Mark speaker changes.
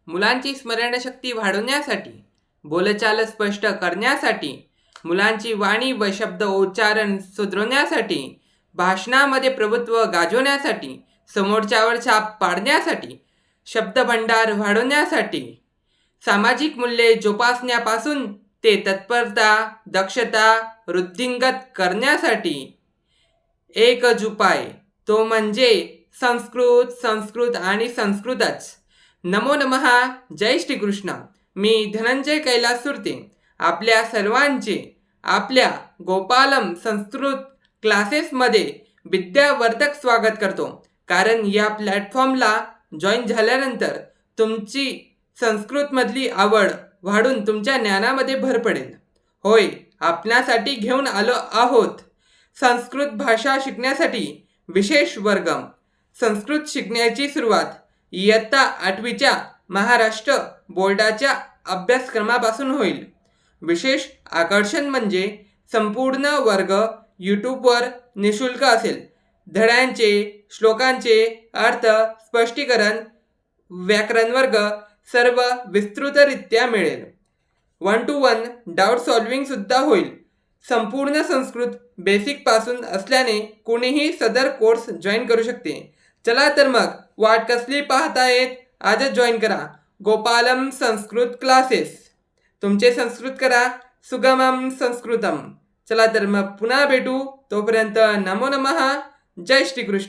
Speaker 1: मुलांची स्मरणशक्ती वाढवण्यासाठी, बोलचाल स्पष्ट करण्यासाठी, मुलांची वाणी व शब्द उच्चारण सुधारण्यासाठी, भाषणामध्ये प्रभुत्व गाजवण्यासाठी, समोरच्यावर छाप पाडण्यासाठी, शब्दभंडार वाढवण्यासाठी, सामाजिक मूल्ये जोपासण्यापासून ते तत्परता, दक्षता वृद्धिंगत करण्यासाठी एकच उपाय, तो म्हणजे संस्कृत आणि संस्कृतच. नमो नमः. जय श्रीकृष्ण. मी धनंजय कैलास सुरते आपल्या सर्वांचे आपल्या गोपालम संस्कृत क्लासेसमध्ये विद्यावर्धक स्वागत करतो. कारण या प्लॅटफॉर्मला जॉईन झाल्यानंतर तुमची संस्कृतमधली आवड वाढून तुमच्या ज्ञानामध्ये भर पडेल. होय, आपणासाठी घेऊन आलो आहोत संस्कृत भाषा शिकण्यासाठी विशेष वर्ग. संस्कृत शिकण्याची सुरुवात इयत्ता 8वीच्या महाराष्ट्र बोर्डाच्या अभ्यासक्रमापासून होईल. विशेष आकर्षण म्हणजे संपूर्ण वर्ग यूट्यूबवर निशुल्क असेल. धड्यांचे, श्लोकांचे अर्थ स्पष्टीकरण, व्याकरण वर्ग सर्व विस्तृतरित्या मिळेल. 1-to-1 डाऊट सॉल्व्हिंग सुद्धा होईल. संपूर्ण संस्कृत बेसिकपासून असल्याने कोणीही सदर कोर्स जॉईन करू शकते. चला तर मग वाट कसली पाहतायत, आजच जॉईन करा गोपालम संस्कृत क्लासेस. तुमचे संस्कृत करा सुगमम संस्कृतम. चला तर मग पुन्हा भेटू. तोपर्यंत नमो नमः. जय श्रीकृष्ण.